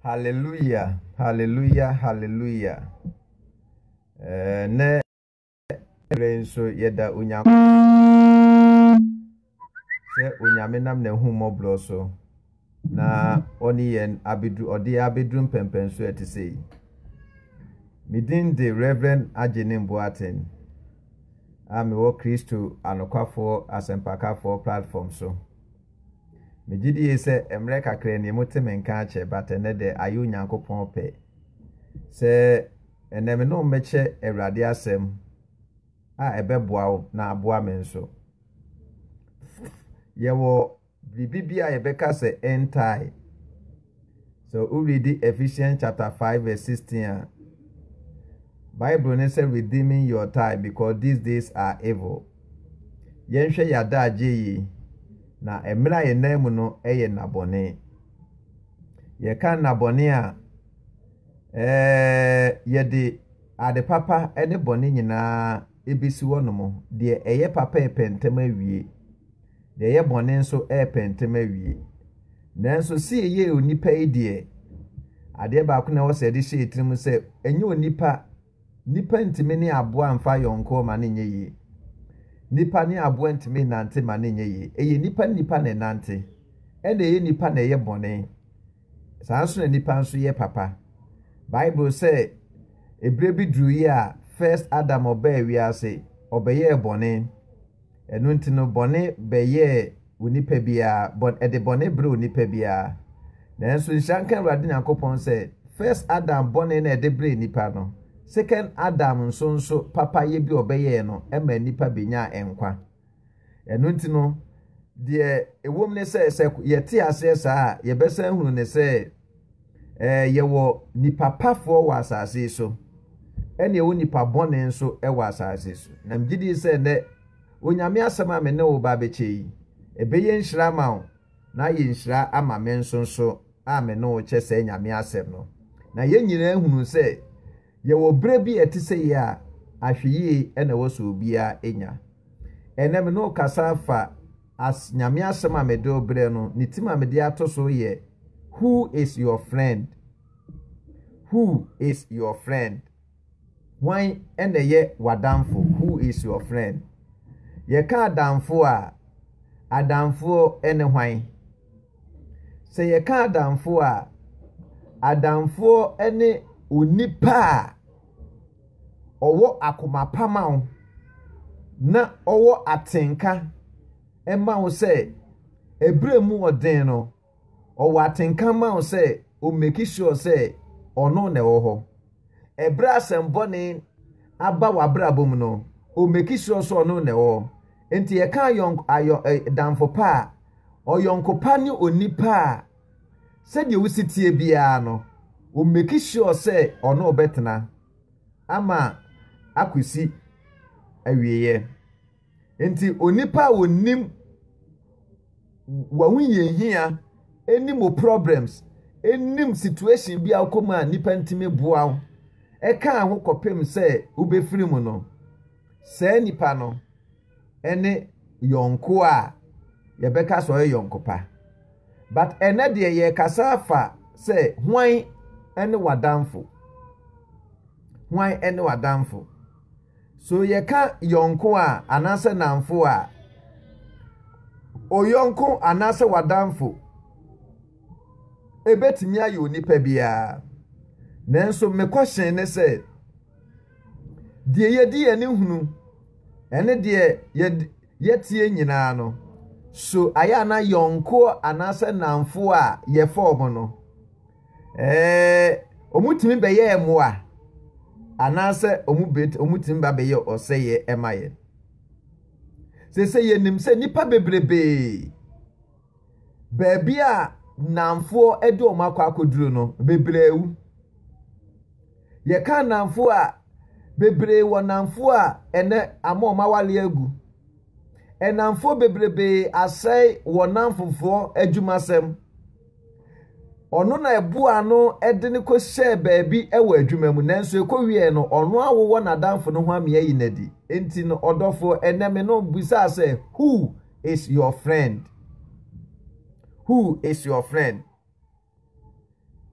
Hallelujah, hallelujah, hallelujah. Ne so yeda unyam se unyamenam ne humoblo so na oni yen abedu odi abedrum pempen so etise midin the Reverend Ajenim Boaten ami wo Kristo anokwafo asempakafo platform so Mejidi se emre kakre ni moteme nka ache batene de ayo nyankopon pe se eneme no meche ewrade asem a ebeboa na aboa me nso yewo bibibia yebeka se entai so we read Ephesians chapter 5 verse 16 Bible ne say redeeming your time because these days are evil yenhwe yada ajeyi na emra ye namu no eye nabone ye kan nabone a ye de ade papa ene bone nyina ebisi wonomo de eye papa epentem awie de eye bone nso epentem awie nanso si eye onipa idie ade ba ko na wo se de hye etirim se enye onipa nipa ntime ne aboa mfa yonko ma ne nyeye nipa ni aboa ntime nante ma ne nyeye eye nipa ne nante ene eye nipa na eye bone sanso na nipa nso ye papa Bible say ebre bi dru ye a first Adam oba wi ase obeye bone enu ntino bone beye onipa bia bon ede bone bre onipa bia nanso nshankan rade Yakobon say first Adam bone na ede bre nipa no second Adam nso papa ye bi obeye no ema nipa benya enkwa enu ntino de ewom ne se yete ase saa ye besa hunu ne se yewo nipa pafo wa asase so ene ewo nipa bone nso ewa asase so na mgidi se ne onyame asema me ne wo ba bechi ebeye nhira ma na ye nhira ama me nso ame no che se nyame asem no na ye nyina hunu se yewo bre bi etise ya ahweyi ene wo so bia enya enem no kasa fa as nyame asema me do bre no nitima me de atoso ye who is your friend? Who is your friend? Why ene ye wadamfo? Who is your friend? Ye ka adamfo a adamfo ene hwan? Se ye ka adamfo a adamfo ene onipa owo akomapama na owo atenka ema wo se ebremu oden no owo atenka ma wo se o make sure se ono ne wo ho ebra asembone aba wabra bom no o make sure so ono ne wo enti ye kan yon ayo danfo pa oyonko pa ni onipa se de wusitie bia no o make sure se ono obetena ama akwisi awieye enti onipa wonim wawunye hia enim problems enim situation bia akoma nipa ntime boaw eka ho kopem se ubefiri mu no se nipa no ene yonko a yebeka so yonko pa but ene de ye kasafa se hwan ene wadamfo so ye ka yonko a anase namfo a oyonko anase wadamfo ebetimi ayo nipa bia nanso me question ne se die yedi ene hunu ene de yetie nyina no so aya na yonko anase namfo a ye form no omutimi beye emoa anase omutimi ba beye oseye emaye se ye nim se nipa bebrebe bebia namfo edo makwa akoduro no bebrewu ye kan namfo a bebre wo namfo a ene amoma wale agu enamfo bebrebe asai wo namfofo adwumasem ono na ebua no ede ne ko share baabi ewo adwumamu nanso ekowie no ono awowo na damfo no ho amia yinadi enti no odofo eneme no bisa say who is your friend? Who is your friend?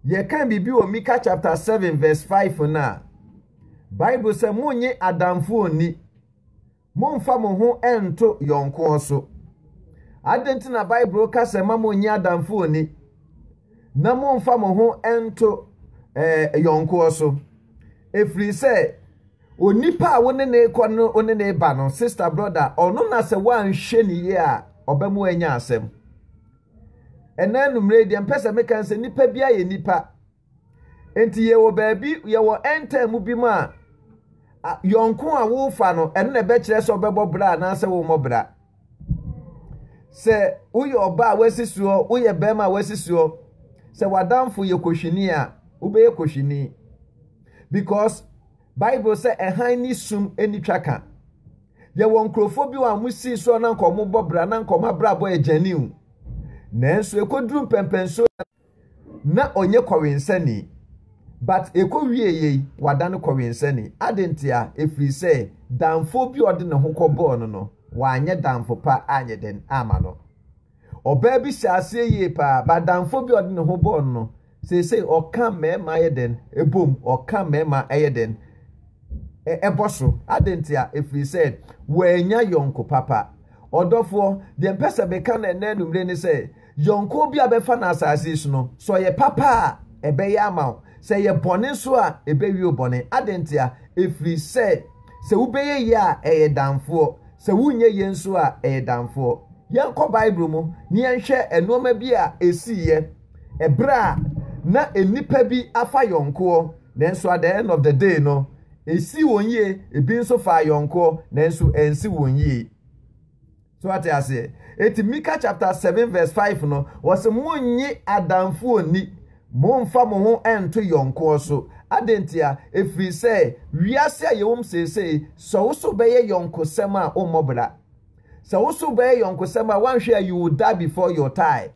Ye can be o Micah chapter 7 verse 5 na. Bible say monye adamfo ni. Momfa mo ho ento yonko so. Adenti na Bible ka se ma monye adamfo ni. Na momfa mo ho ento yonko so. Efri say onipa a woni na ekọ no oni na eba no sister brother ono na se wan hwe ni ye a obamu anya asem. Ena numre de mpesa meka nse nipa bia ye nipa. Enti ye wo baabi ye wo enter mu bi ma yonko a wo fa no eno na be kire se obebo bra na se wo mobra. Se uye oba wasisuo uye bema wasisuo se wadamfo ye kohwini a ube kohwini. Because Bible say ehan ni sum eni twaka. Ye won krofo bi wa musi so na nkomo bobra na nkoma bra bo ejaniu. Nanso ekoduru pempenso na onye kwensani. But ekowie ye wadane kwensani. Adentia efri say damfo bi ode ne ho kɔbɔ no wanye damfo pa anye den ama no. Oba bi hyase ye pa ba damfo bi ode ne ho bɔ no say oka mema ye den ebom oka mema eye den eboso adentia efri said wanya yonko papa odofo de mpesa beka na enanumre ni say yonko bi abefa na asase so no so ye papa ebe ya ama say ye bone so a ebe wi obone adentia efri said se ubeye ya eye damfo se wunye ye nso a eye damfo yanko bible mu ni enhwe enoma bi a esiye ebra na enipa bi afa yonko nanso at the end of the day no esi wonye ebi nso fa yonko nanso ensi wonye. So what I say eti Micah chapter 7 verse 5 no was monye adamfo ni momfa mo ho ento yonko so adentia efri say wiase ayewom sesei so so beye yonko sema o mobra so so beye yonko sema wanhwe you will die before your time.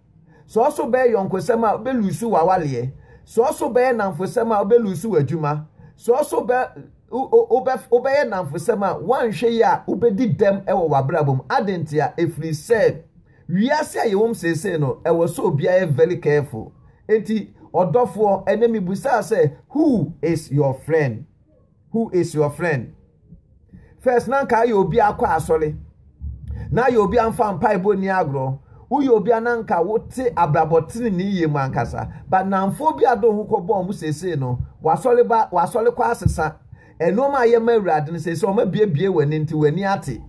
So so beye yonko sema belusu wawale so beye namfo sema belusu wadwuma so be obeye namfo sema wanhwe ya obedi dem ewo wabrabom adentia efri said wiase ayewom sesei no ewo so obia very careful. Enti odofo enemy busa say who is your friend? Who is your friend? First nanka yo obi akwa asole na yo obi amfa mpa ibo ni agro uye obi ananka wote abrabotini ni iye mankasa but namfo bi ado hu ko bom sesei no wasole kwa asesa enoma ye ma awurade no sesei o ma biebie wani nti wani ate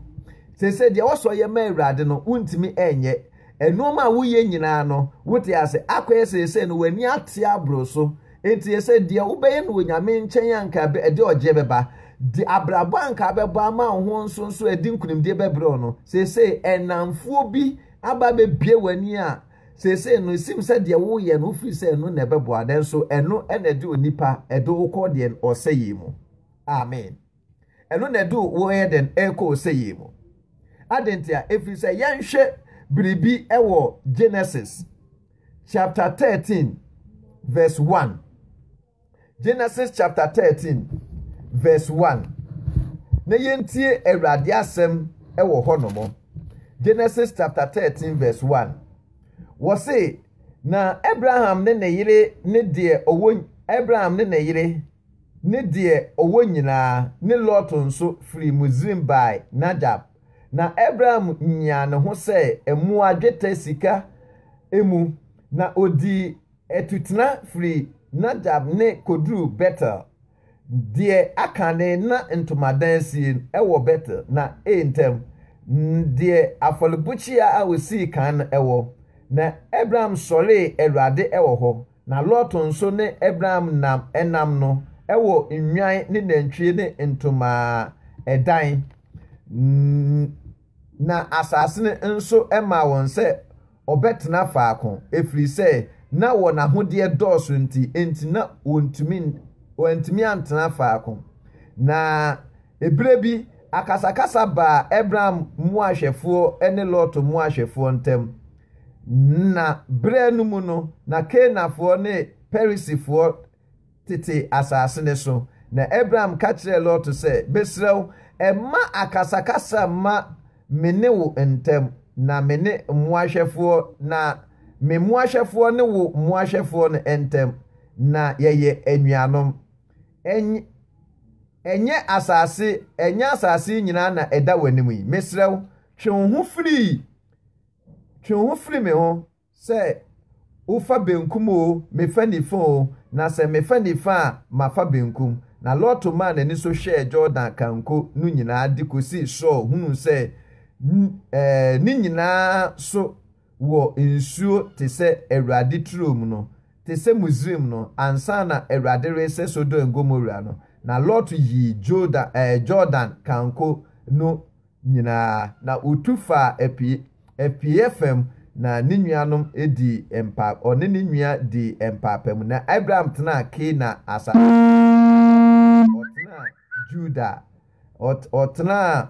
sesei de woso ye ma awurade no untimi enye enoma wuye nyina no wote ase akoye sesei no wani ate abro so enti ese de ubeye no nyame nchen anka be ede oje beba di abrabo anka beba ama ho nso edi nkunimde bebro no sesei enamfo bi aba be bie wani a sesei no sim se de wo ye no fi se no na bebo aden so eno enede onipa edo wo de oseyimo. Amen. Eno na do wo ye den eko oseyimo. Adentia efi se yenhwe bribi ewo Genesis chapter 13 verse 1. Genesis chapter 13 verse 1. Na yentie Awurade asem ewo honomo. Genesis chapter 13 verse 1. Was say na Abraham ne yire ne de owo Abraham ne yire ne de owo nyina ne Lot nso free Muslim by Nadab. Na Abraham nya ne ho se emu adwete sika emu na odi etutena free Nadab ne kodru Bethel. Die akane na ntomadansi ewo Bethel na entem die afolibuchia a wosi kan ewo na Abraham sole Awurade ewo ho na Lot nso ne Abraham nam enam no ewo nwan ne nantwie ne ntoma edan na asase ne nso ema won se obetena faako efri se na wo na hode dɔɔso enti na wontumi antena faako na ebrebi akasakasa ba Abraham muahwefo ene Lot muahwefo ntem na brenu mu no na Kenafo ne Perisifo tete asase ne so na Abraham ka kire Lot se besrew emma akasakasa ma mene wo ntem na mene muahwefo na me muahwefo ne wo muahwefo ne ntem na yeye enuanom enye asase nyina na eda wanimu yi mesrew twe ho firi me ho se ufa benkum o mefa nifo na se mefa nifa mafa benkum na loto man ni so hwe Jordan kanko nu nyina de kosi so hunu se ni nyina so wo nsuo te se Awurade trom no te se Muslim no ansa na Awurade rese Sodom Gomorrah no na Lot yi Jordan kanko no nyina na utufa FPFM na ninuanom edi empa one ninua di empapem na Abraham tena Kena asa otena Juda otena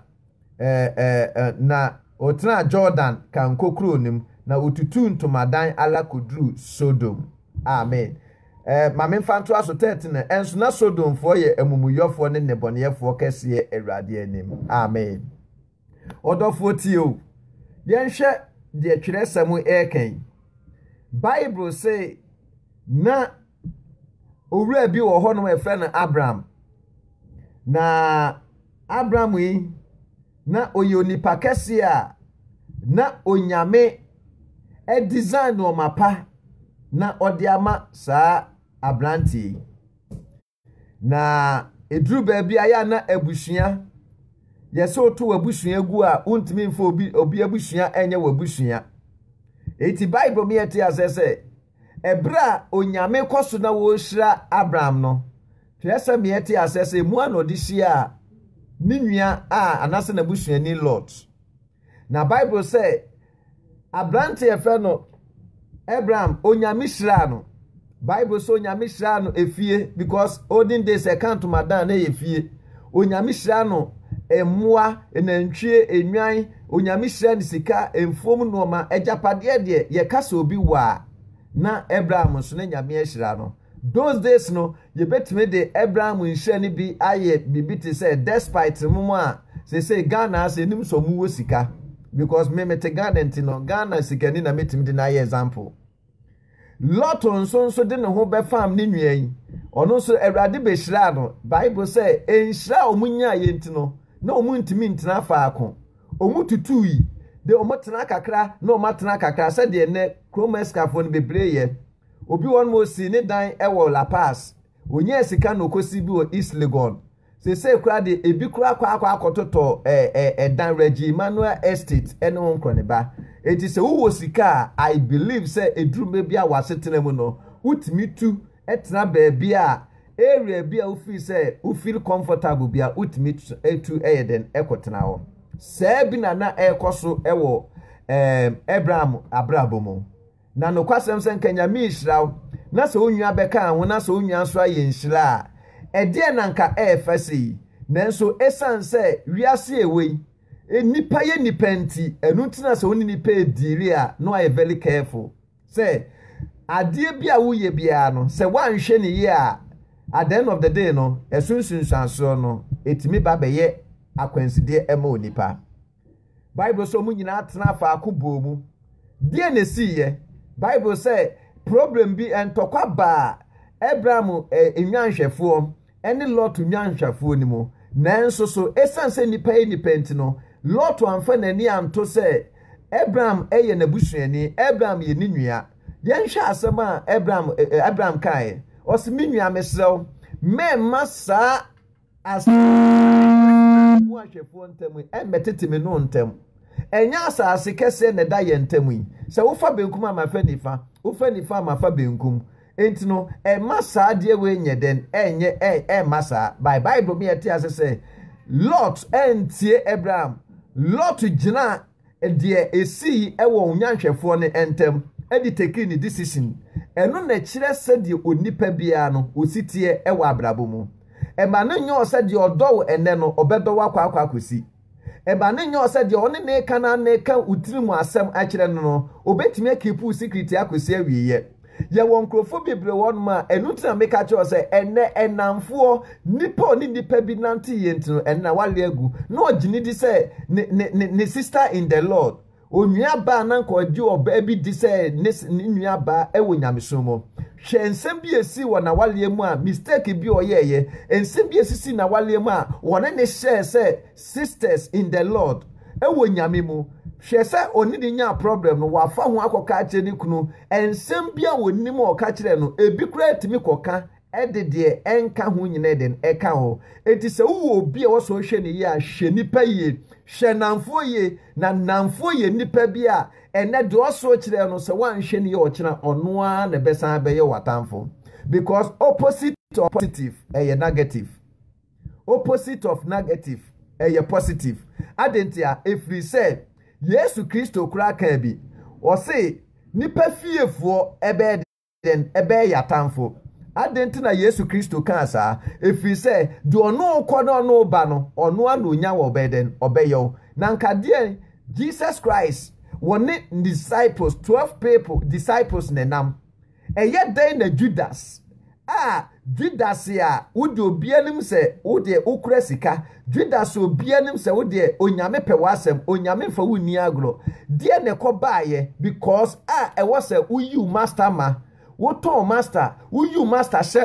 na otena Jordan kanko kronim na ututu ntomadan ala kodru Sodom. Amen. Mame mfanto aso 13 enso na Sodom fo ye amumuyofo ne neboneyefo kese Awurade anim. Amen. Odofo tio yenhwe de twerɛsɛm eken Bible say na owura bi wo hɔ no efrɛ no Abraham na Abraham yi na oyonipa kɛse a na onyame design no mapa na odiama saa abranti na eduru ba bi aya na abusua yeso to wabusua gu a untimi mfo obi abusua enye wabusua eti Bible me eti asese ebra onyame koso na wo hira Abraham no twese me eti asese mu anodisi a ninua a anase na busua ni Lot na Bible say abranti efe no Abraham onyame hira no Bible so onyame hira no efie because olden days account madan na efie onyame hira no emua enantwie enwan onyame hira ne sika emfom no ma ejapade de ye kasa obi wa na Abraham so na nyame hira no those days no ye betime de Abraham hira ne bi aye bibiti say despite mumu a say Ghana say nim so mu wo sika because me mete Ghana ntino Ghana sika ni na metime de na aye example Lot nso de ne ho be fam ne nua yi ono so Awurade be hira no Bible say enhira omunya ye ntino na omuntimi ntina faako omututu yi de omotena kakra na omatena kakra se de ne chromeska no bebre ye obi won mo si ne dan ewo La Paz onye sika no kosi bi o East Legon se kura de ebi kura akwa akototo dan Reggie Emmanuel Estate ene won krone ba eti se wo sika I believe say edurumbe bia wasetena mu no utimi tu etena ba bia area bia u feel comfortable bia utimi etu eden ekotena ho se bi na ekoso ewo Abraham abrabomo na no kwasem se nkanya mi hira na se onua beka ho na se onua so aye nhira ede na nka efasi nanso esan se wiase ewe nipa ye nipanti enu ntina se oni nipa ediri a no are very careful se ade bia wo ye bia no se wanhwe ne ye a at the end of the day no esunsun sanso no etimi ba beye akwanside ema onipa Bible so mu nyina atena afa akobo mu die na siye Bible say problem bi entokwa ba Abraham enwanhwefo ene Lot nwanhwefo ni mu nanso so esanse nipa independent no Lot amfa nani anto say Abraham eye nabusuani Abraham ye ninua yenhwe asema Abraham kai osiminu amesrew me masa as mu ahwefo ntemu embeteteme no ntemu enya asase kese ne da ye ntemu yi se wo fa benkum amafa nifa wo fa nifa amafa benkum enti no masa de we nyeden enye masa by Bible me ati asese Lot entie Abraham Lot gina de esi ewo nyanhwefo ne entem edi take ni decision eno na kire sede onipa bia no ositie ewa abrabo mu ema no nyo sede odow ene no obedow akwa akosi ema no nyo sede one ne kana ne ka utirimu asem akire no obetimi akipu secret akosi awiye ye won krofo bebre won ma enu tina meka cho se ene enamfo nipa oni nipa bi nanti ye ntino ena wale agu no ogini di se ne sister in the Lord onua ba na nko oji oba bi di se ne nua ba ewo nyamesomo hwe nsem bi esi wo na wale mu a mistake bi oyeye nsem bi esisi na wale mu a wona ne share say sisters in the Lord ewo nyame mu hwe say oni di nya problem no wafa ho akoka kire ni kunu ensem bi a woni mu oka kire no ebi kura timi koka edede enka ho nyina den eka ho enti se wo obi a wo so hwe ne ye a hwe nipa ye hwe namfo ye na namfo ye nipa bi a ene de oso kire no se wan hwe ne ye o kira ono a na besan be ye watamfo because opposite of positive negative opposite of negative positive adentia efri say Yesu Kristo kura kan bi o say nipa fiefo ebe yatamfo adentina Yesu Kristo kan sa efri say do ono kono no ba no ono anonya wo beden obeyo na nkade Jesus Christ wone disciples 12 people disciples nenam eye den na Judas Judas ya wode obianim se wode ukura sika Judas obianim se wode onyame pewasem onyame fa wuni agro die ne kobaaye because e was a uyu master ma woton master uyu master she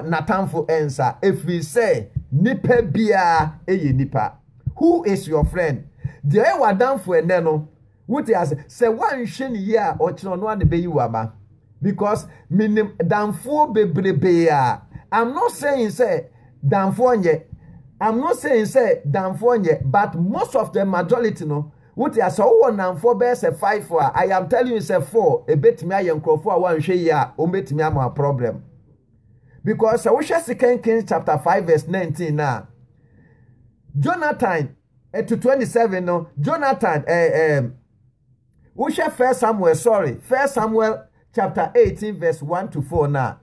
natamfo ensa efri say nipa bia eye nipa. Who is your friend? De e wadamfo ene no wote as se wan hwe ne ye a ochiro no ane beyi wama because minim damfo bebrebe a I'm not saying say damfo nye but most of the majority no what ya so one namfo be say 5 for I am telling you say 4 e betimi aye nkrofo a wan hwe ye a o betimi am a problem because we share 2 Kings chapter 5 verse 19 na Jonathan to 27 no Jonathan we share 1 Samuel chapter 18 verse 1 to 4 na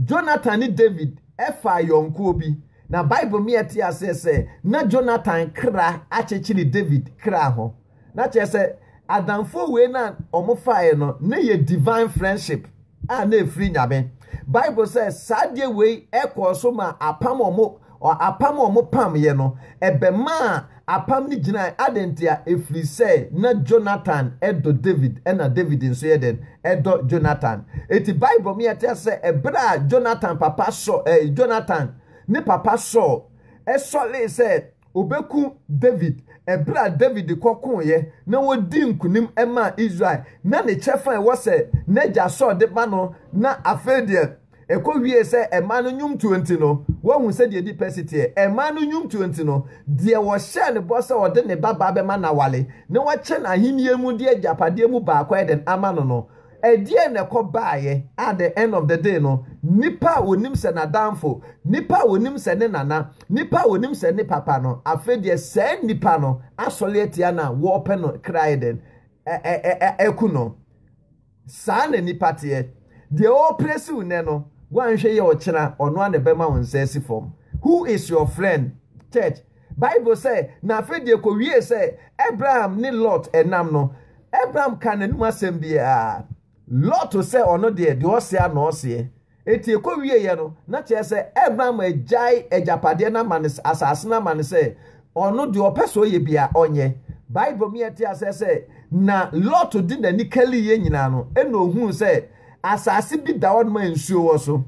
Jonathan ni David efa yonko bi na Bible me etia say na Jonathan kra achechiri David kra ho na che say adamfo we na omofae no na ye divine friendship na efri nyabe Bible says sadie we ekoso ma apam omo pam ye no ebema apam ni gina adentia efri say na Jonathan edo David na David nso ye den edo Jonathan eti Bible me etia say ebra Jonathan papa so Jonathan ne papa so esole say obeku David ebra David kokon ye na wodi nkunim ema Israel na ne chefa e wo say na ja so de ba no na afedie eko wie say ema no nyum 20 no wo hu say de diversity ema no nyum 20 no de wo hye ne bo say ode ne baba be ma na wale ne wo che na hinie mu de ajapade mu ba akwa den ama no edie ne ko baaye at the end of the day no nipa wonim se na damfo nipa wonim se ne nana nipa wonim se ne papa no afedie se nipa no asole etia na wo pe no cry den eku no sa na nipa tie de o presi une no wan hwe ye o kira ono ane bema wonsesi form. Who is your friend? Church Bible say na afedie ko wie say Abraham ni Lot enam no Abraham kan enum asem bia Lot say ono de ose na ose eti ko wie ye no na che say Abraham ajai ejapade na manis asase na manis say ono de opeso ye bia onye Bible me eti say na Lot di na nikali ye nyina no eno ohun say asase bi da won ma nsuo wo so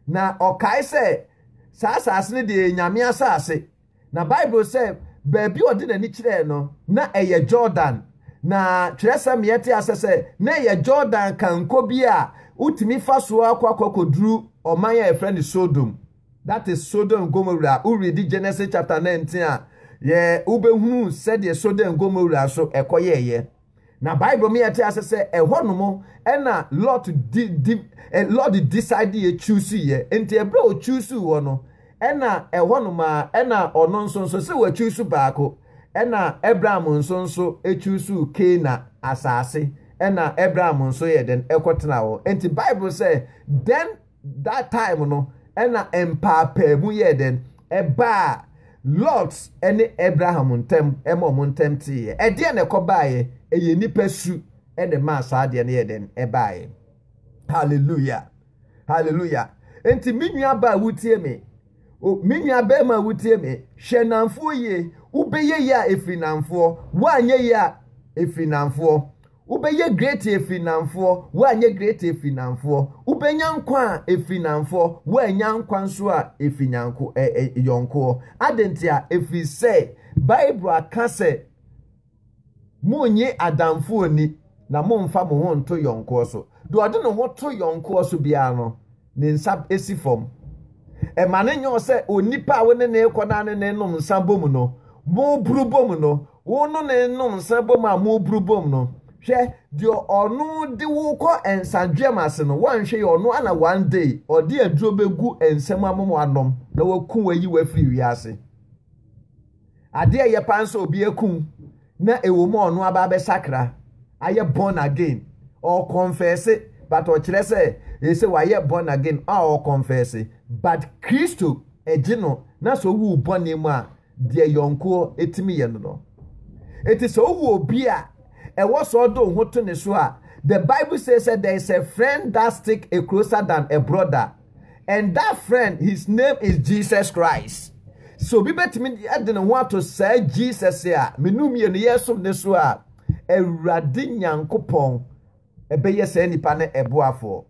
na okai say sa asase ne de nyame asase na Bible say baby odi na ni kire no na eye Jordan na twesa miete asese na ye Jordan kanko bia utimi faso akwakodru oman ya friend Sodom. That is Sodom and Gomorrah. We read Genesis chapter 19 ye ubehunu said ye Sodom and Gomorrah so ekoye ye na Bible miete asese ehonomo na Lot decide ye choose ye enti ebra o choose wo no na ehonoma na ono nso se we choose baako ena Abraham nso echusu Kena asase ena Abraham nso ye den ekotena wo enti Bible say then that time no ena empapa mu ye den eba Lot ene Abraham ntem emo ntem ti ye ede na ekobaaye eye nipa su ene ma saade ne ye den ebaaye. Hallelujah enti minua ba wutie me minua ba ma wutie me hwenamfo ye ubeye ya efinamfo wanye ya efinamfo Ubeye great efinamfo, wanye great efinamfo. Ubenyankwa efinamfo, wenyankwa nswa efinyanko yonko. Adentia efi say Bible akase munye adamfo ni na momfa mo ho nto yonko so. Do ade no ho to yonko so bia no ne nsa esifom. E mane nyo se onipa we ne ekona ne nom nsa bom no. Mo brubom no. Wo no ne nom nsa bom a mo brubom no. Hwe di onu di wo ko ensadwem ase no wanhwe ye onu ana one day odi aduro begu ensem amomo anom na waku wayi wafiri wiase ade ye panso obi akun na ewomo onu aba be sakra aye born again or confess but o kire say e say waye born again or confess but Kristo ejino na so wu born mu a de yonko etimi ye no eti so wu obi a and what's all do the Bible says that there is a friend that stick a closer than a brother, and that friend, his name is Jesus Christ. So we bet me I didn't want to say Jesus here. Minumi and yes of Nesua a radinyan coupon a bayes any pane a boafo.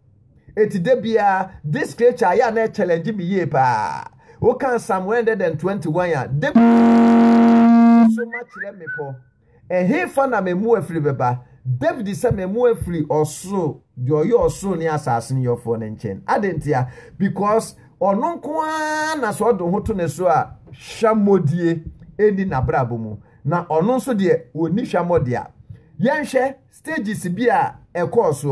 It debia this scripture I am not challenging me ye pa. Who can Psalm 121 ya so much let me po. And he found a memu free beba. David said memu free or so. Your so near assassin your phone and chain. Adentia because or non quan as what the hotonesua shamodie eni na brabomu. Na onon so de oni shamodia. Yanshe stages bia e course.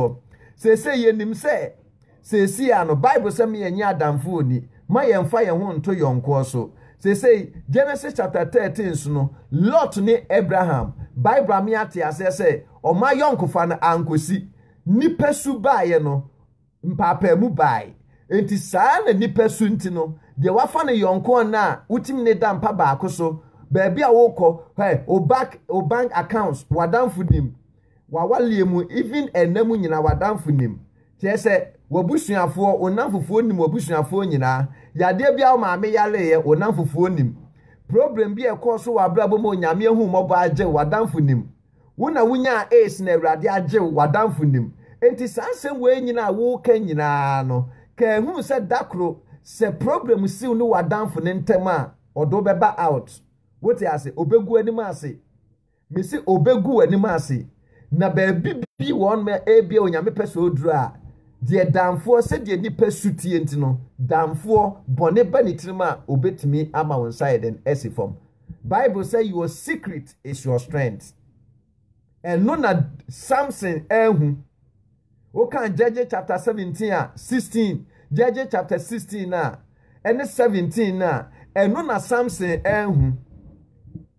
Say yenim say see ano Bible say me enya adamfo ni. Ma yemfa ye ho nto yonko so. Say Genesis chapter 13 no Lot ni Abraham Bible me ate say o ma yonko fa na ankosi nipa su bae no mpapa mu bae enti saa na nipa su nti no de wafa na yonko na utim ne da mpa baako so baabi a woko o bank accounts wadamfo nim wawaliemu even enamu nyina wadamfo nim say wabusuafo onamfufuo nim wabusuafo nyina yade bia o maame yale ye onamfufuo nim problem bi e koso wabrabo mo nyame hu mobo age wadamfo nim wona wunya ace na awrade age wadamfo nim enti sansem we nyina wo ka nyina no ka hu se dakro se problem si no wadamfo ne ntema odo beba out wote ase obegu anim ase mesi obegu anim ase na ba bi won me ebia onyame peso oduru a de damfo se de nipa sutie enti no damfo bone banitrima obetimi ama on side and esifom Bible say your secret is your strength and no na Samson ehu o kan Judges chapter 17:16 Judges chapter 16 and 17 and no na Samson ehu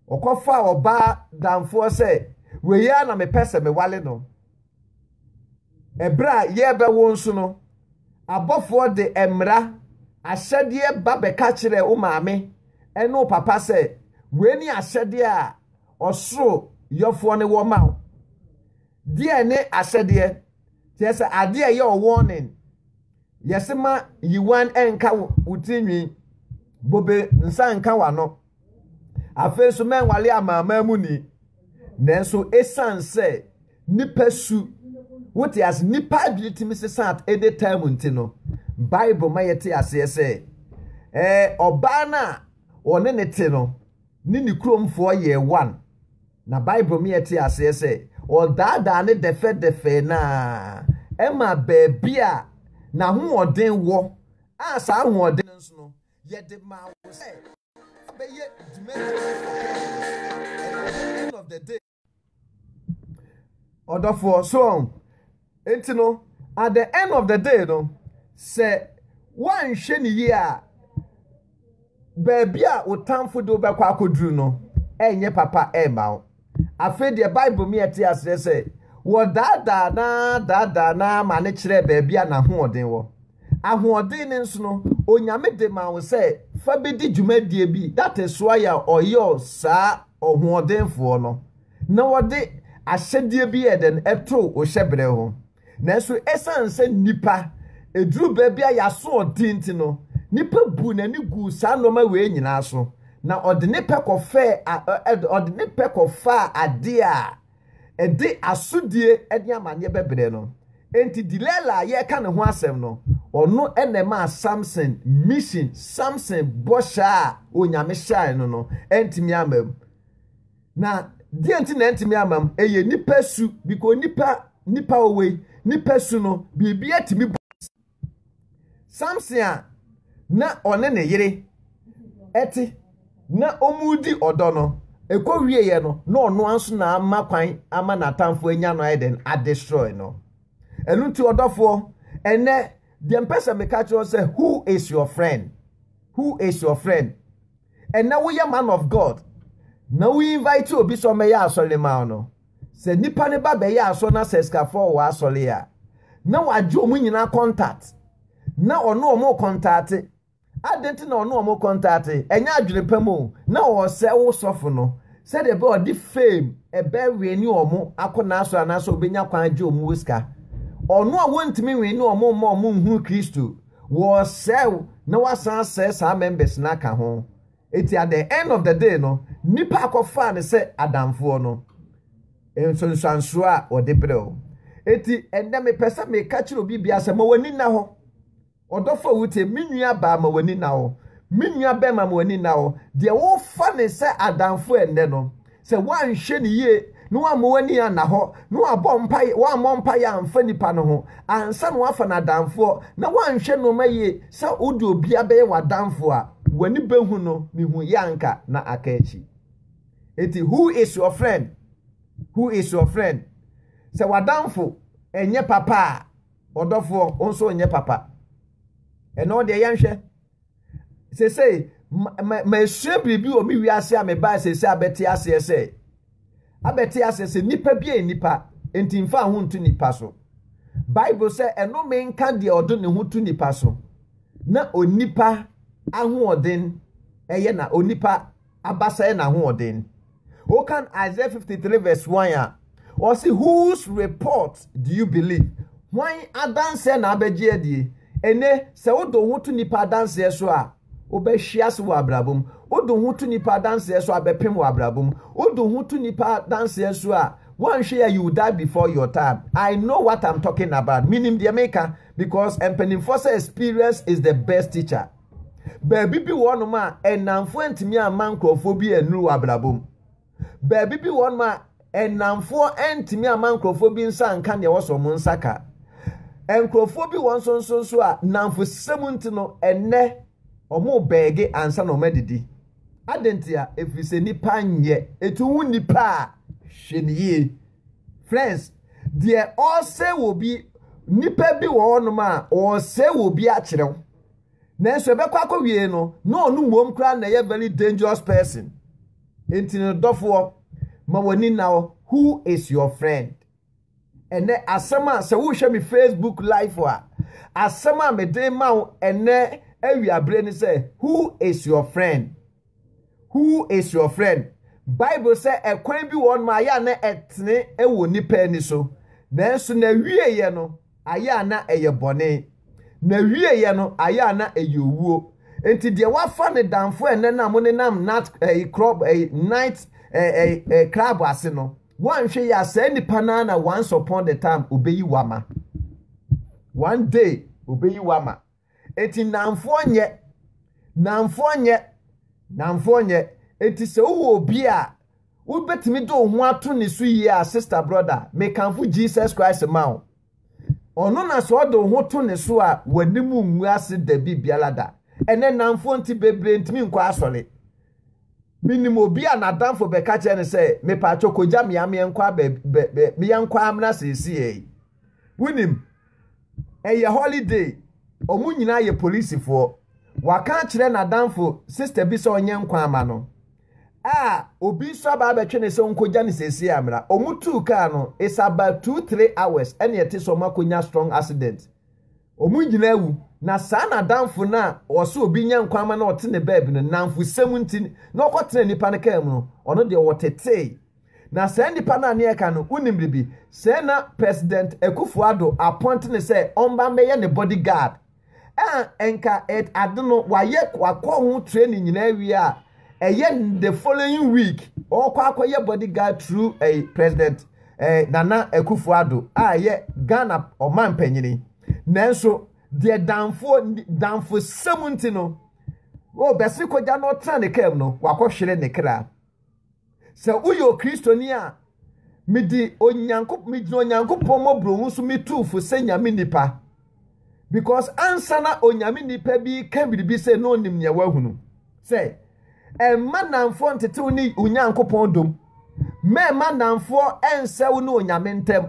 okofa oba damfo say we ya na me pese me wale no Ebra yebe wonsu no abofo de emra ahyede ba be ka kire wo maame eno papa se we ni ahyede a osoro yofo ne wo ma die ne ahyede tie se ade ye o warning yesema yiwan enka utinwi bobe nsa nka wano afesu menwale amama mu ni nenso esanse nipasu what as nipa ability Mrs. Sant at the time untino Bible mayete asese obana one netino nini krom for year 1 na Bible mayete asese o dada ne defe na ema bebia na hu oden wo asa hu oden nso no ye de ma wo say be ye at the end of the day order for so Entino, at the end of the day, no, say one sheni year, baby, o time for do back no, nye papa mount. I feel the Bible me at yes, say, what da na manage baby na hoarding wo. A hoarding no, o nyame de ma will say, Fabidi jume bi, that is why or yours, sir, or hoarding for no. No, what they, I said, dear be then a true or shebre home. Nanso esanse nipa edru bebia yaso odinti no nipa bu na ni gu sa no ma we nyina so na ode nipa kofa ade a ede asudie ede amanye bebre no enti Delilah ye ka ne ho asem no ono enema Samson mission Samson bosha onyame shy no enti mi amam na die enti na enti mi amam eye nipa su biko nipa owe nipa su no bibia timi Samson a na one ne yere eti na omudi odo no ekọ wie ye no na ono anso na amakwan ama na tamfo anya no eden a destroy no elunti odofo ene the person me catch you say who is your friend and now we are man of God now we invite you obi so me ya asole ma no se nipa ne ba be ya aso na seska for wa asole ya na waje omu nyina contact na ono omo contact adenti na ono omo contact enya adwene pam na o se wo sofo no se de be odi fame e be we ni omo akona aso anaso obenya kwan aje omu wiska ono a wontimi we ni omo hu Kristo wo sew na wasan sa members na ka ho eti at the end of the day no nipa akofa ne se adamfo no ensonsanso a ode breo eti ende me pesa me ka kire obi bia se ma wani na ho odofo wute minua ba ma wani na ho minua be ma wani na ho de wo fa ne se adamfo ende no se wan hwe ne ye no amwani ya na ho no abompai wa mompai ya amfa nipa no ho ansa no afa na damfo na wanhwe no maye sa odi obi abe wa damfo a wani behu no mihu yanka na akachi eti who is your friend se wadamfo enye papa odofo onso enye papa eno de yanhwe se ma esue bibi o mi wiase a me ba se abeti ase se abeti asese nipa bia nipa enti mfa ho ntu nipa so Bible say eno me nka de odo ne ho tu nipa so na onipa ahoɔden eye na onipa abasa na ahoɔden o kan Isaiah 53 verse 1 a or see whose report do you believe why adanse na abeje adie ene se wodo ho tu nipa adanse so a obehwia se wo abrabom odo ho tu nipa dance so abepem wa abrabom odo ho tu nipa dance so a one share you die before your time. I know what I'm talking about, meaning the America, because empenimfosa experience is the best teacher. Baby be one ma and namfo ntimi amankrofobia enu abrabom baby be one ma and namfo ntimi amankrofobia nsa nka ne woso mo nsaka enkrofobia won so a namfo semunti no enne omo bege ansa no medidi adentia efise nipa nye etu hu nipa hweniye friends there also will be nipa bi wo no ma o se will be a kirew na so be kwa wie no no onu mom kra na ye very dangerous person enti no dofo ma wani now who is your friend ene asema se wo hwe me Facebook live wa asema me dey ma ene awiabre ni say who is your friend Bible say ekwan bi won ma ya na etne ewo nipa ni so nanso na wie ye no aya na eye bone na wie ye no aya na eye owuo enti de wafa ne danfo ene na mo ne nam nat crop night crab ase no wan hwe ya sa nipa na once upon the time obeyi wama one day obeyi wama enti namfo nye enti se wo obi a wo betimi do ho ato ne so yi a sister brother me kanfo Jesus Christ ma ono na so do ho to ne so a wanimu nwu ase da bibialada ene namfo nti bebre ntimi nkwa asole minimo obi a na danfo be ka che ne se me pa chokoja me am yenkwa me yenkwa amna sesi e winim eye holiday omu nyina ye police fo waka kire na danfo sister bi so onye nkwa ama no obi so ba betwe ne se nkoja ne sesi amra omutu ka no is about 2-3 hours ene yete so makonya strong accident omu nyina ewu na sa na danfo na oso obi nya nkwa ama na ote ne babe no namfo 17 na okotene nipa ne kam no ono de wotete na sa nipa na ne ka no unimribi se na president Akufo-Addo appoint ne se omba meye ne bodyguard enka et adono waye kwakọ ho training nyina wi a the following week or kwakọ ye bodyguard through a president Nana Akufo-Addo ye Ghana oman panyini nanso de danfo semunti no wo besi ko ja no tra ne kam no wakohwere ne kra se uyo kristoni a midi onyankopon mobro so mitufo se nyame nipa because ansana onyame nipa bi kan biribi se no nim nya wahunu se manamfo ntetew ni onyankopon dom manamfo ensew no onyame ntem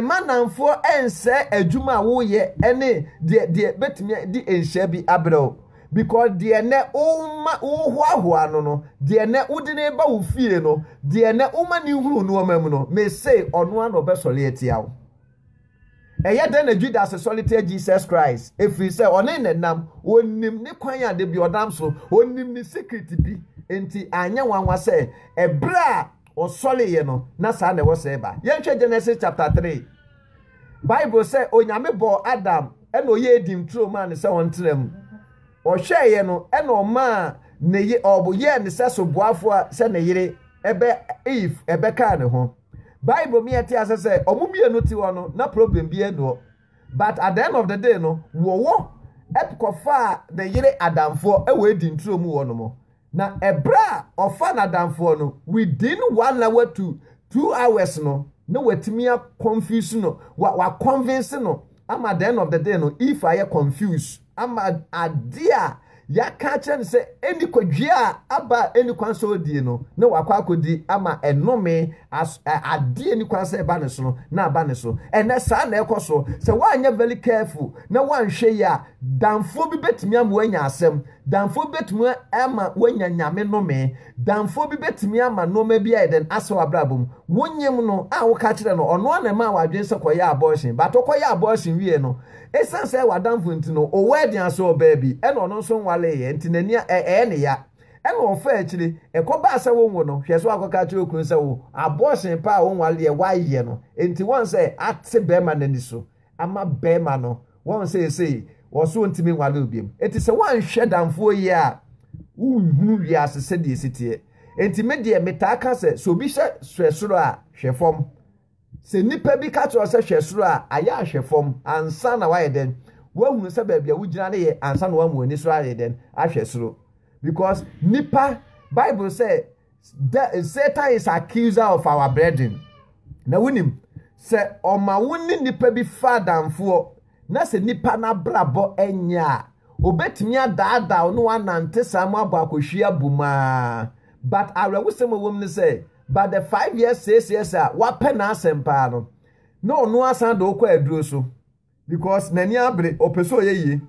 manamfo ense adwuma wo ye ene de betimi di enhia bi abrew because de ne hoahoa no de ne udine ba wo fie no de ne umani huru no mamu no me say ono an obesole atiawo eye den na Judas solitaire Jesus Christ efri say one ne nam onim ne kwan ade bi odam so onim ne secret bi enti anya wanwa say ebra osole ye no na sa na wo say ba yenhwe Genesis chapter 3 Bible say onyame bo Adam ena oye edim tro man say won tram ohweye no ena o ma ne ye oboye ne se so boafo a se ne yire ebe Eve ebe ka ne ho Bible me ati asese omumienu ti wo no na problem bi eno but at the end of the day no wo epikofa the yire adamfo e we di ntro mu wo no mo na ebra ofa na adamfo no within 1 hour to 2 hours no wetimi a confuse no wa convince no am at the end of the day no if I confused am adia ya catch and say any kwadua aba any kwanso die no na wakwa akodi ama enome as adie any kwanso eba ne so na aba ne so ene sa na ekoso say wanya very careful na wanhwe ya danfo bi betimi am wanya asem danfo betimi ama wanya nyame nome danfo bi betimi ama nome bi eden aso abrabum wonyem no a wo ka kire no ono na ma wadwen se koya abortion but koya abortion wie no esan say wadanfo ntino o wedding aso baby ene ono nso nwale ye ntinani ne ya ene ofa akire ekoba asa wonwo no hwe so akoka kire okun se wo abortion pa wonwale ye waye no enti won say ate bema nani so ama bema no won say woso ntimi nwale obiem enti se wan hwe danfo yi a unhunu wi asese de sitie enti me de metaka se so bi hwesoro a hwefom se nipa bi ka to se hwesoro a aya hwefom ansa na waye den wahunu se ba bia wugina ne ye ansa na wamu ani so aye den ahwesoro because nipa Bible say Satan is accuser of our brethren na wunim se oma woni nipa bi fa danfo na se nipa na brabo enya obetimi adaada no anante samu abo akohwia buma but awrawusem wom ne say but the 5 years 6 years wa pena asempa no asan do kwa aduro so because nani abre opeso yeye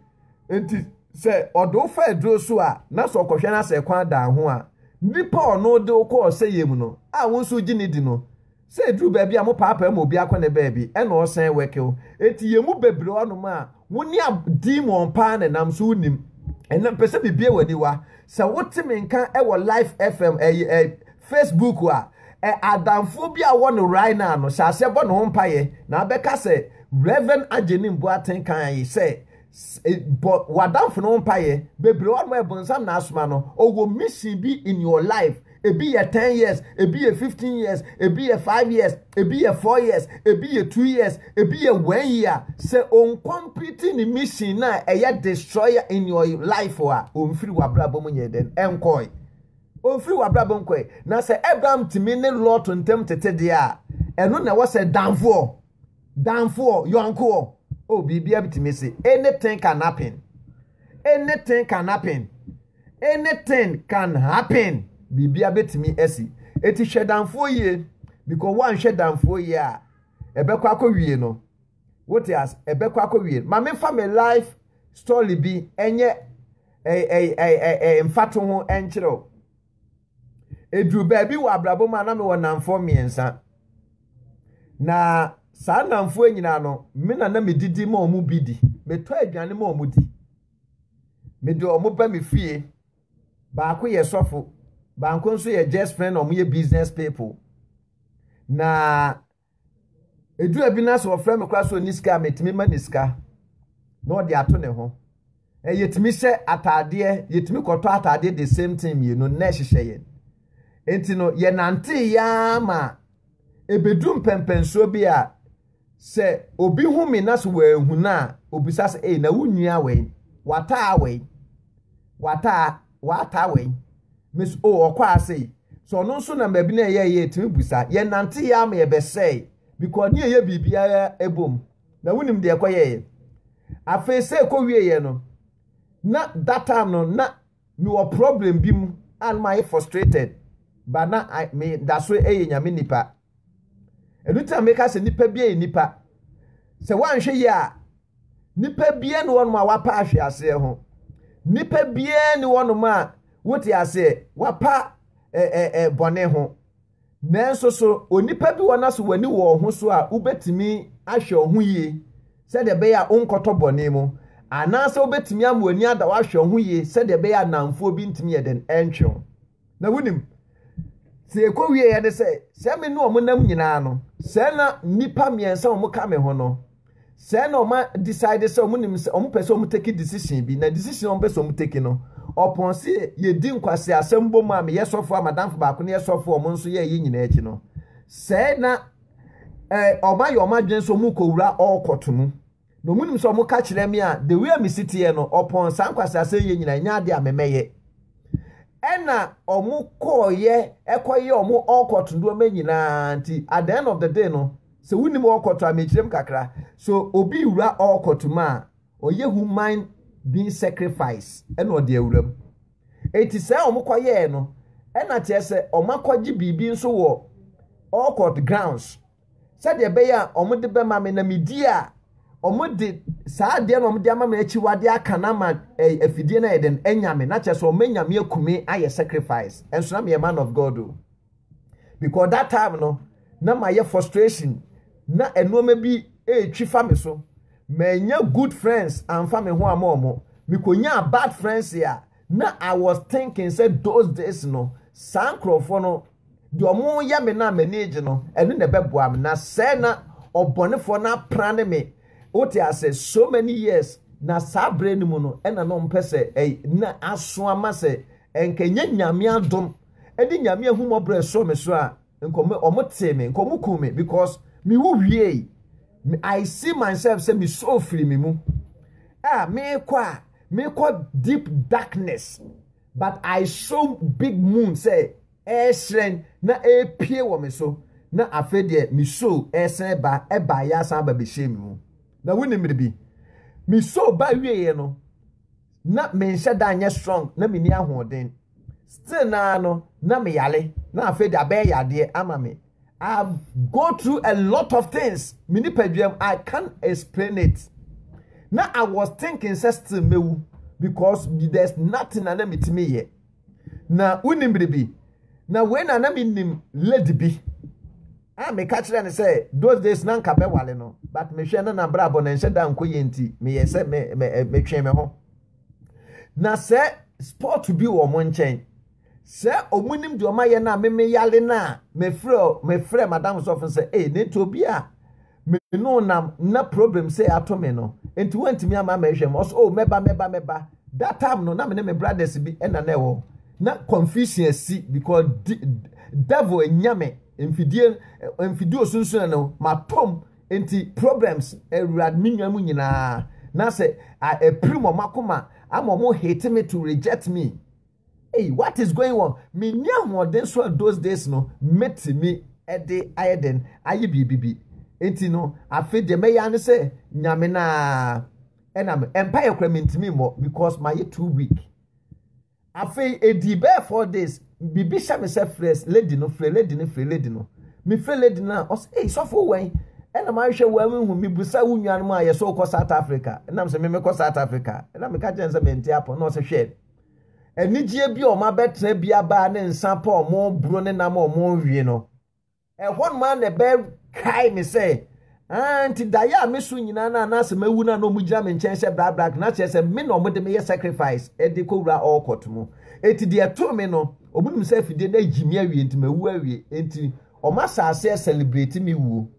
enti se odo fa aduro so na so okohwe na se kwa da ho a nipa ono de ko oseyem no a wonso gini di no se aduru ba bia mo papa mo bia kwa ne ba bi e na osan wekew enti yemu bebre onum a woni demon pa na nam so unim enam pese bibie wani wa se wotime nka e wo live fm Facebook wa adamfo bi a won right now no sase bo no mpaye na abeka se Reverend Ajenim Boateng kan yi se but wadamfo no mpaye bebre won mo ebonsam na asoma no owo mission bi in your life e be 10 years e be 15 years e be 5 years e be 4 years e be 2 years e be 1 year se on completing the mission na e destroyer in your life wa on free wa brabo mo nyeden enkoi on free wa brabo nkoi na se Abraham timi ne Lot ntem tete dia eno na wo se danfo yonko o bibia bitimi se anything can happen bibia betimi esi eti hwedanfo ye because one hwedanfo ye a ebekwa akowie no what is ebekwa akowie ma me fa me life story bi enye mfato ho enkyero edru ba bi wa abrabo ma na me wonamfo miensa na sa namfo nyina no me na medidi ma omu bidi meto adwane ma omu di me do omu ba me fie ba ko ye sofo banko nso ye just friend or ye business people na edu abina so friend me kwa so niska metimi ma niska no de ato ne ho yetimi se atade yetimi koto atade the same thing ye no na hyehyeye enti no ye nante ya ma ebedum pempenso bi a se obi hu me na so wahu na obisa se na wunua we wata we miss okwa ase so no nso na mabi na ye timi busa ye nante ya ma ye be say because ne ye bibia ebom na wunim de ekoye afi se ko wie ye no na that time no na me wo problem bi mu and my frustrated but na me that's why nyame nipa eduta make se nipa bia nipa se wanhwe ye a nipa bia ne wonma wapa ahwe ase ho nipa bia ne wonma wote ase wapa bone ho nanso so onipa bi wona so wani wo ho so a ubetimi ahwe ho yie se de be ya onkoto bone mu anase ubetimi amwani ada wa hwe ho yie se de be ya namfo bi ntimi yeden entwe na wunim se ko wie ye de se me no omunam nyina no se na nipa miensa omuka me ho no se na oma decide se omunim se omupese omuteki decision bi na decision ompese omuteki no upon se ye di nkwase asembo mu am ye sofo amadamfo ba ko ne ye sofo omo nso ye nyina echi no se na oma ye oma dwen so mu kowura okotomu no munim so omuka kire me a the way me city ye no upon sankwase ase ye nyina nya de amemeye ena omu koye ekoye omu okotondo me nyina nti at the end of the day no se wunim okoto amechirem kakra so obi wura okotuma oye human being sacrifice ena ode awuram eti se omukoye no ena tie se omakwaji bibi nso wo okot grounds se de be ya omude be ma me na medi a omude saa de na omude ama me achiwade aka na ma afidie na eden enyame na che so omenyame akumi aye sacrifice enso na me man of God o because that time no na my frustration na enoma bi twifa me so menya good friends and family ho amomo me konya bad friends here na I was thinking said those days no sankrofo no de omo ya me na manage no enu ne beboa me na se na obonefo na prane me oti ase so many years na sabre ni mu no ena no mpese na aso amase enkenya nyame adom edi nyame ahumobre so me so a nkomo omote me nkomo ku me because me wo wie I see myself say me so free me mu me kwa deep darkness but I saw big moon say esren na pie wo me so na afede me so esren ba eba ya san ba be shame mu na woni me bi me so ba wie no na me nhyɛ da anya strong na me ni ahoden still na no na me yale na afede abe yade ama me I've go through a lot of things. I can't explain it. Now I was thinking still me because there's nothing I me to me yet. Now unimbribi. Now when I am lady be, I me catch and say those days nan kabe wale no. But me share na brabo na nse da nko yenti me yese me twen me ho. Na say sport to be wo mo nchen. Se omunim de omaye na me yale na me frɛ madam so often say ne to bia me no na problem say ato me no enti wantimi ama ma hwem also meba that time no na me brothers bi na ewo na confusion si because devil enyame emfidie osunsun no matom enti problems erad minwamu nyina na say a primo makoma amomo hate me to reject me. Hey, what is going on? Me nya modern so those days no met me ede ayeden aye bibibi. Enti no afede me ya ne say nyame na enam empire kra mentimi mo because my too weak. Afe edi be 4 days bibi sha me say fresh lady no. Me free lady na o say hey so for when enam ahwe wa hu me busa wunwan mo aye so ko South Africa. Enam say me ko South Africa. Enam me ka jense menti apo no say hwe enijie bi o ma betre bia ba ne nsa pa o mo bro ne na mo wie no hon ma ne be kai me say anti daya me su nyina na se mawu na no mu gira me nchen hye bra na che se me no mo de me sacrifice e de ko wura all court mu eti de to me no obunum se fide na jimi awie enti mawu awie enti o ma saase celebrate me wu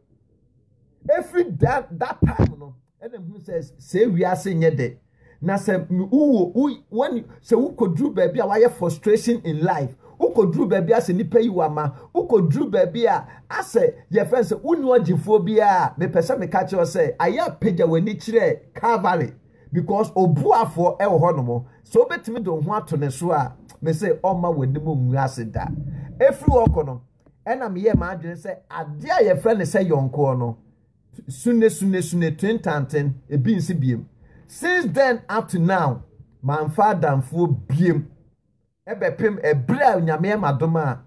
every that time no who says say we are saying na se when se wo kodru ba bia wa frustration in life uko dru baby ase nipa yi wama uko dru baby a ase ye friend say unu ogifo bia me pese me ka che say aya pagya wani kire Calvary because obuafo e wo honomo so betimi do ho ato ne so a me say oma wani mo nwu ase da efri woko no ena me ye ma adwene say ade a ye friend say yonko no sune 2010 ebi nsi biem since then up to now man father mfo biem ebepem ebra onyame madoma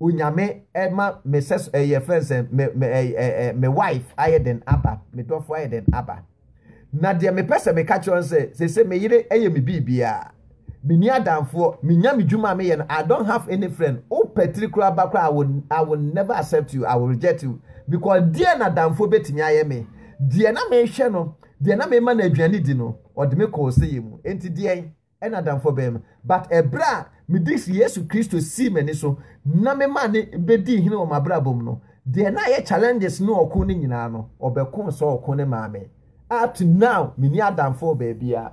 onyame ema me ses ye friends me wife ayeden aba me dofo ayeden aba na de me pese me catch on say me yire eye me bibia me ni adamfo me nya me dwuma me ye no I don't have any friend o particular bakra I will never accept you I will reject you because dear na damfo betimi aye me dear na me hwe no dear na me ma na aduane di no o de me ko se yemu enti dear ena damfo bem but ebra me dis Yesu Kristo si meni so na me ma ne bedi hine o mabra bom no dear na ye challenges no okun ni nyina no obekun so okun ne maame up to now me ni adamfo baabia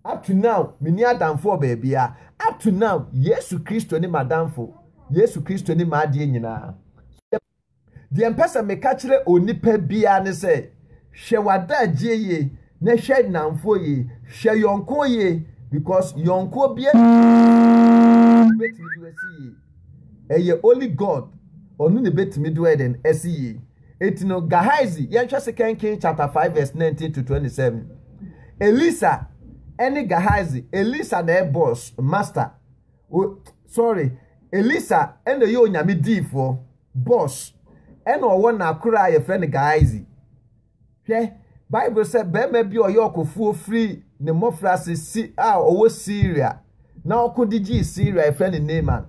up to now me ni adamfo baabia up to now Yesu Kristo ni madamfo Yesu Kristo ni maade nyina de empesa me ka kire onipa bia ne se hwe wada agieye na hwe namfo ye hwe yonko ye because yonko bia betimi do asi eye only God onu ne betimi do eden asi etino Gehazi yenhwe 2 Kings chapter 5 verse 19 to 27 Elisa any Gehazi Elisa na boss master Elisa ene yo nyame difo boss ene owo na akura ye friend Gehazi hwe Bible say be ma bi oyokofuo free ne mofrase si owo Syria na okodigi Syria ye friend Naaman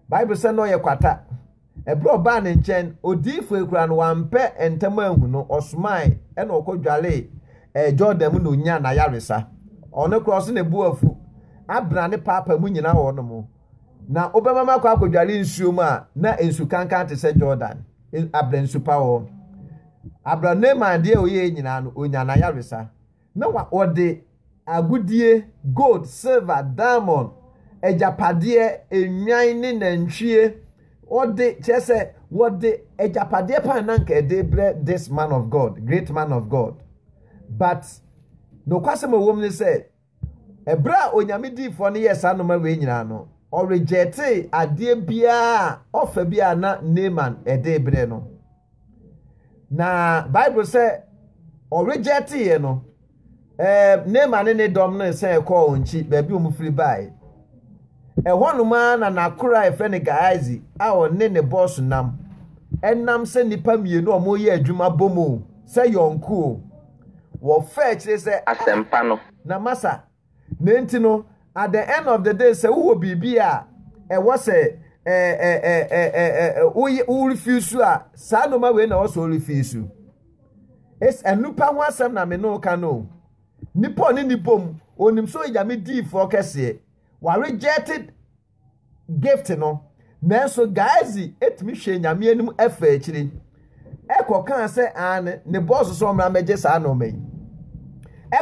Bible say no ye kwata ebro ba ne nchen odifo ekura no wampe entama ahu no osmai ene okodwale Jordan mu no nya na yaresa ono cross ne buafu abra ne papa mu nyina ho no mo na obemama kwa akodwale nsuo mu a na ensu kankan te se Jordan abra nsu pa ho abra Naaman de oye nyina no onya na yaresa na wa ode agudie gold silver diamond ejapade enwan ne nantwie ode chese wode ejapade pa nanka edebre this man of God great man of God but no kwasem wom ne say ebra onyame difo ne yes anoma we nyina no o reject ade bia ofa bia na Naaman edebre no na Bible say o reject ye no Naaman ne dom no say call onchi ba bi omfiri bai ehonuma na nakura efene Gehazi a one ne boss nam enam se nipa mienu o moye adwuma bomo se yonko wo fetch say asempa no na masa na enti no at the end of the day say wo bibia wo say wo refuse a sa no ma we na wo so refuse es enupa ho asem na me no ka no nipo ni nipom onim so ijame di for kese wa rejected gift no nanso Gehazi etimi hwe nyame anim afa akiri ekokan se an ne boss so mra meje sa no me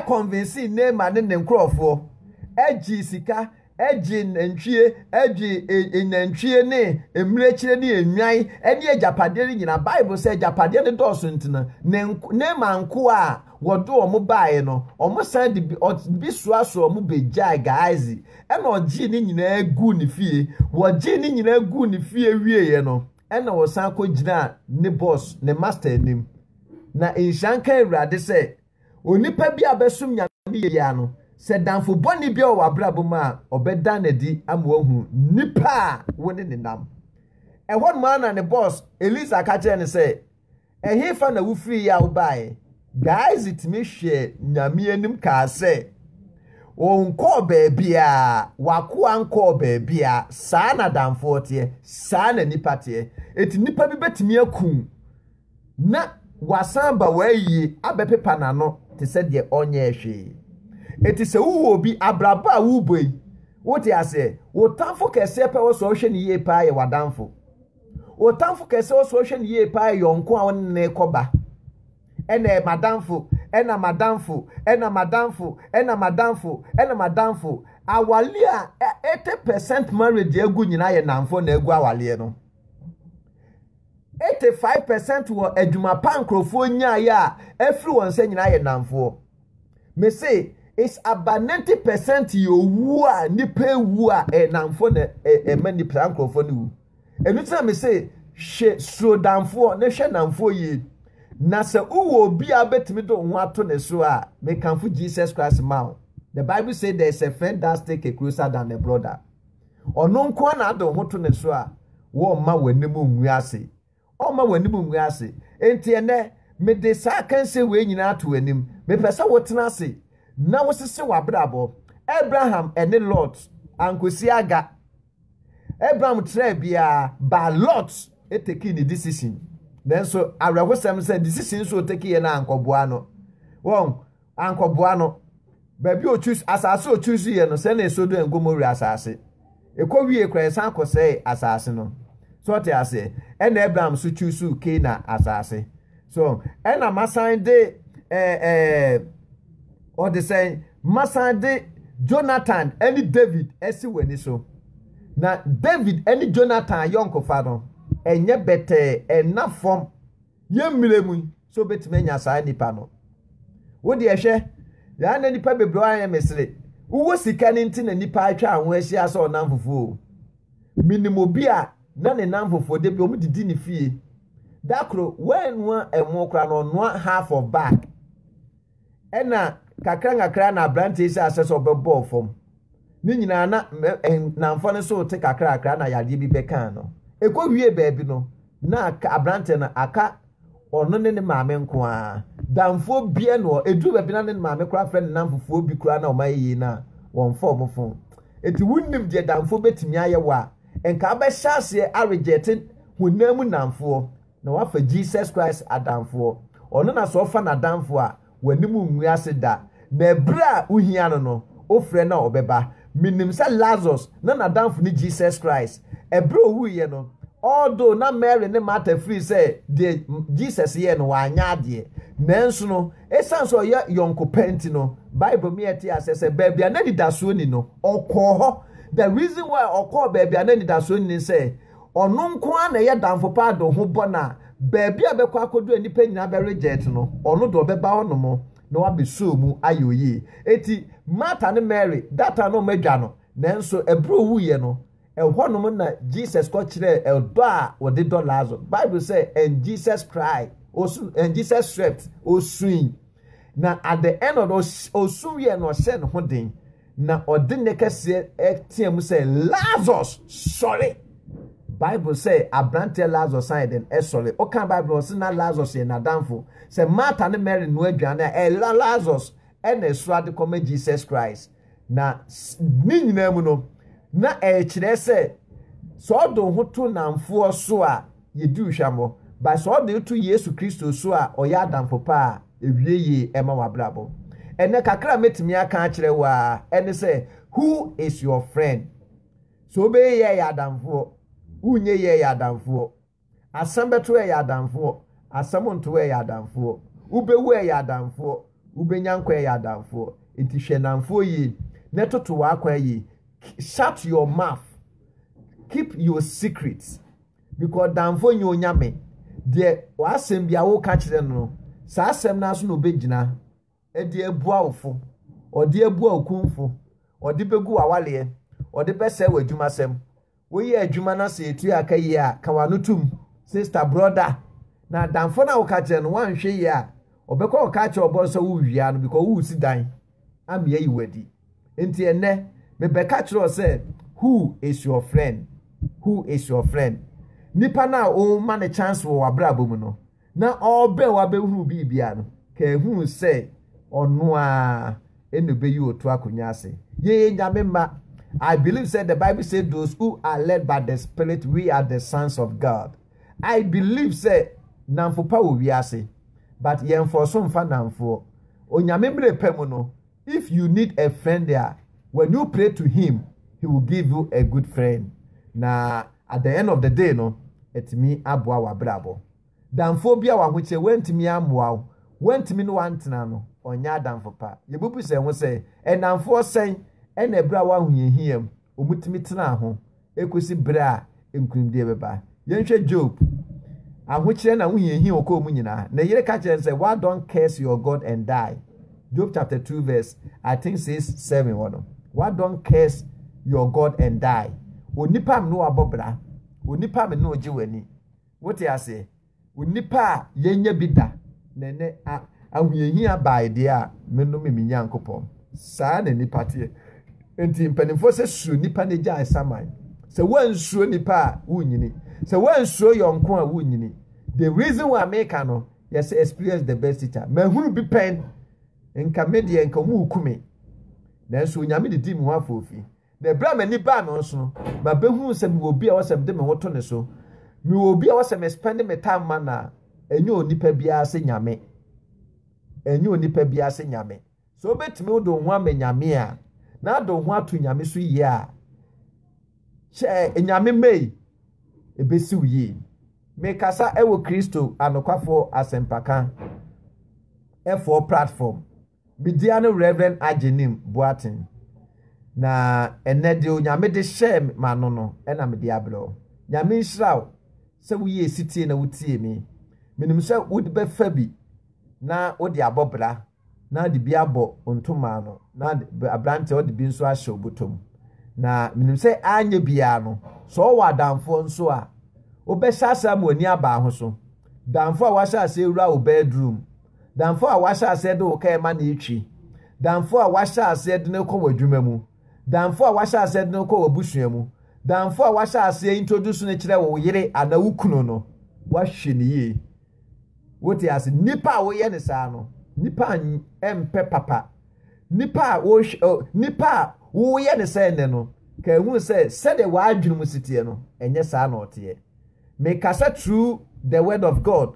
convince Naaman ne nkrofo agi sika agi nantwie agi enantwie ne emrekire ne enwan ene agapade nyina Bible say agapade ne doso ntina Naaman ko a wodo omo baaye no omo san de bi soaso omo bejai Gehazi ena ogi ni nyina gu ni fie wogi ni nyina gu ni fie wieye no ena wo san ko gina ne boss ne master anim na inshanka Awurade say onipa bi abesum nyame ya no se danfo boni bi o wabrabo ma obeda na di amohu nipa woni ne nam ehon ma na ne boss Elisa ka kire ne say ehefa na wufiri ya ubae Guys itimi hwe nyame anim ka say onko baabia wako anko baabia saa na danfo tie saa na nipa tie eti nipa bi betimi akun na wasamba wayi abepepa na no te se de onye hwe eti se wo bi abraba wo boi wo te ase wo tanfo kese pe wo so hwe ni ye pa ye wadanfo wo tanfo kese wo so hwe ni ye pa yonko a wonne koba ene madamfo ena madamfo ena madamfo ena madamfo ena madamfo Awalia 80% marriage egu nyina ye namfo na egu awalie no. 85% wo adwuma pa nkrofo nya ya everyone say nyina ye namfo. Me say it's about 90% yowu a nipa ewu a namfo na mani plan nkrofo ni. Enu tell me say she so damfo na hwe namfo yi. Na se uwo obi a betimi do ho ato ne so a me kanfo Jesus Christ ma. The Bible says there's a friend that stick closer than a brother. Ono nko na do ho to ne so a wo ma wanim nwu ase. O ma wanim nwu ase. Enti ene me de sa kan se we nyina to wanim. Me pesa wotena ase. Na wosese wabrabo. Abraham ene Lot ankosi aga. Abraham try bia ba Lot e take the decision. Then so awrewosem say decision so take ye na ankoboa no. Won ankoboa no. Baby o choose asase o choose ye no se na esodo engomori asase. Ekowie krensan ko say asase no. So te ase and Abraham so choose Canaan asase. So and a masan de or the say masan de Jonathan and David esi weni so. Na David and Jonathan yonko fa no. Enye bete ena form ye miremu so betimenya sa nipa no. Wo de ehwe ya na nipa bebro anya mesre. Uwo sika ni nti na nipa atwa anwo ahia so onamfofo. Minimo bia na ne namfofo de bi o mudidi ni fie. Dakro when one emo kra no no half of back. Ena kakra na brand isi asese obebo fom. Ni nyina na mfo ne so te kakra na yade bi beka no. Ekwo wie baabi no na abrante na aka ono ne maame nko a damfo bie no edu baabi na ne maame kra friend namfofo bi kra na omayi na won form fon eti wunnim de damfo betimi aye wa enka ba hyase a reject hunamu namfo na wafa Jesus Christ adamfo ono na so fa na damfo a wanimu nwu ase da na bra uhia no ofre na obeba minim sa Lazarus na damfo ni Jesus Christ ebro hu ye no although na Mary ne Martha free say the Jesus ye no wanya ade nanso no esan so ye yonko penti no Bible me eti asese baby anani daso ni no okọ the reason why okọ baby anani daso ni say ono nko na ye damfo pa do ho bona baby abekọ akodo anipa nyina be reject no ono do beba ono mo na wa be so mu ayoyi eti Martha ne Mary data no madwa no nanso ebro hu ye no ehonum na Jesus ko kire eldo a wode dollars Bible say and Jesus cried osu and Jesus wept osuin na at the end of those osuye no se no den na ode ne kase etiam say Lazarus sorry Bible say abrante Lazarus side and sorry o kan Bible say na Lazarus ye na danfo say Martha ne Mary no aduane Lazarus and esuade come Jesus Christ na ni nyina mu no na kire se so do hoto namfo so a yedu hwamo ba so do to Yesu Kristo so a oya adamfo pa ewieye ema wabrabo ene kakra metimi aka kire wa ene se who is your friend so be ye ya adamfo unye ye ya adamfo asambeto ye ya adamfo asamonto ye ya adamfo ubewu ye ya adamfo ubenyanko ye ya adamfo enti hwenamfo yi netoto wa akwa yi. Shut your mouth. Keep your secrets. Because damfo nyo nyame de wasem bia wo ka kire no sa asem na so no begina e de ebua ofo o de ebua okunfo o de begu awale o de bese wadwuma sem wo ye adwuma na se etu aka yi a ka wanotum sister brother na damfo na wo ka kire no wan hwe yi a obekọ wo ka kire obo so wo wia no because wo si dan am ye yi wadi enti ene me beka kire say who is your friend? Who is your friend? Nipa na o ma ne chance wo wabrabo mu no na obe wa be huru bibia no ka hu say ono a enu be yi otu akonya ase ye nyame ma. I believe said the Bible said those who are led by the Spirit we are the sons of God. I believe say namfo pa wo wi ase but yen for so mfa namfo onyame mre pemu no. If you need a friend there, when you pray to him, he will give you a good friend. Na at the end of the day no etimi aboa wa brabo damfo bia wa hoche wentimi amoa wentimi no wantena no onya damfo pa yebubu se ho se enamfo sen ena bra wa huyehiam omutimi tena ho ekosi bra enkunimdie beba yenhwe Job ahokyere na huyehi okomu nyina na yere ka kire say why don't curse your God and die. Job chapter 2 verse I think says 7 one. Why don't curse your God and die. Onipa me no abobra onipa me no ogiwani what you say onipa yenya bida nene ahuyehi abae de a me no me nyankopon saa na nipa tie enti mpanimfo se su nipa ne gya asaman se wansuo nipa wunyini se wansuo yonko a wunyini. The reason why make no yes experience the best teacher mahuru bi pen nka media nka mu hukumi nanso nyame de di mu afofi na bra mani ba me nso ba behu se mi obi a wasem de me woto ne so mi obi a wasem spend me time mana enye onipa bia se nyame enye onipa bia se nyame so betimi wo do ho amanyame a na do ho atu nyame so yi a che nyame mei ebesi uyi me kasa ewo Kristo anokwafo asempaka F4 platform bidiano Reverend Ajenim Boatin na enede o nyame de share mano no ena me de abro nyame nhyiraw se wuye sitie na wutie mi menim se wud be fabi na wode abobra na de bi abo ontoma no na abrante wode bi nso ahye obotom na menim se anya bia no so wa damfo nso a obesasa mo ani aba ho so damfo a wahye ewura o bedroom damfo a wahye de o kai ma na etwi damfo a wahye de ne ko wadwuma mu damfo a wahye de ne ko obusua mu damfo a wahye introduce ne kire wo yire ana wukunu no wahye ne ye wote ase nipa wo ye ne saa no nipa empe papa nipa wo nipa wo ye ne saa ne no ka hu se de wa adwunu mu sitie no enye saa na ote me kasa through the word of God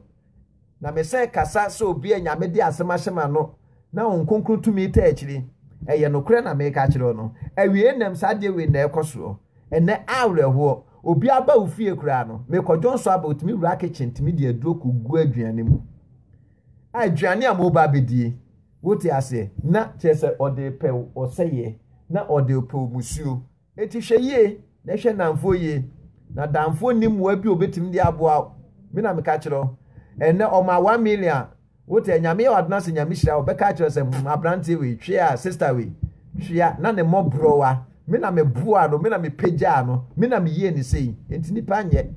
na me say kasa so obi anyame de asema hyema no na onkonkron tumi ta akiri eye no kure na me ka kire no awie nam sa de we na ekoso ene awreho obi aba ofie kura no me kodwonso aba otumi wura kitchen timi de aduro kugu aduane mu aduane a mo ba bedie wote ase na chese ode pe oseye na ode pe musuo eti hweye na hwe namfo ye na damfo nim wa bi obetim de aboa me na me ka kire ene oma 1 million wote nyame ya wadna se nyame hira obeka kire se abrante we twe a sister we twa na ne mobrowa me na me bua no me na me pagya no me na me ye ni sei enti nipa nye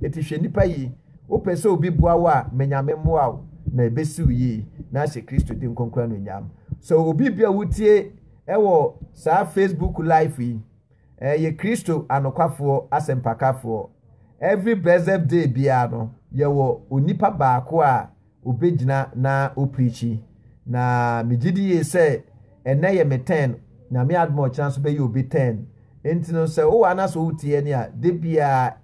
eti hwe nipa yi opese obi bua wa menyame moa na ebesiu yi na se Kristo di nkonkran no nyam so obi bia wutie ewo sa Facebook live yi ye Kristo anokwafo asempakafo every blessed day bia no ye wo onipa baako a obegina na opreachi na migidi ye se ene ye me 10 na me admo chance be you be 10 enti no se o wana so utie ni a de bia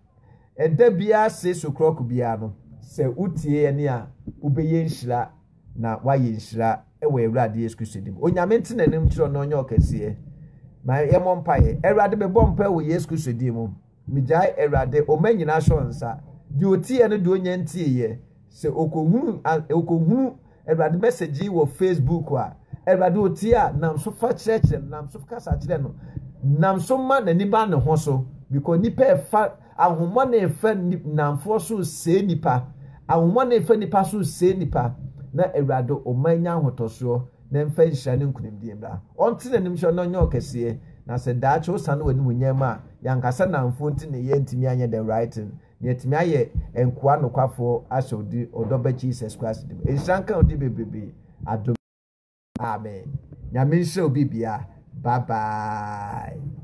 eda bia 6 o'clock bia no se utie ni a ubeye nhira na waye nhira ewe Ewurade Yesu Kristo dim onyame ntena nim kiro no onye okese ma yemo mpaye Ewurade be bompa wo Yesu Kristo dim mijai Ewurade o manyina so nsa di otie no de onye ntiye se okohunu Ewurade message wo Facebook a Ewurade otie a nam so fa church nam so kasa kire no nam so ma na nipa ne ho so because nipa fa ahomma na efa namfo so se nipa ahomma na efa nipa so se nipa na Ewurade o manya hotoso na mfa nhira ne nkunimdie bra onte na nim hye no nyo kese na se daache osane wani munyama yankasa namfo nti ne ye ntimi anya the right ne ntimi aye enkoa nokwafo asodi odoba Jesus Christ dim enhranka odi bebebe adom amen nyame nhye obi bia bye bye.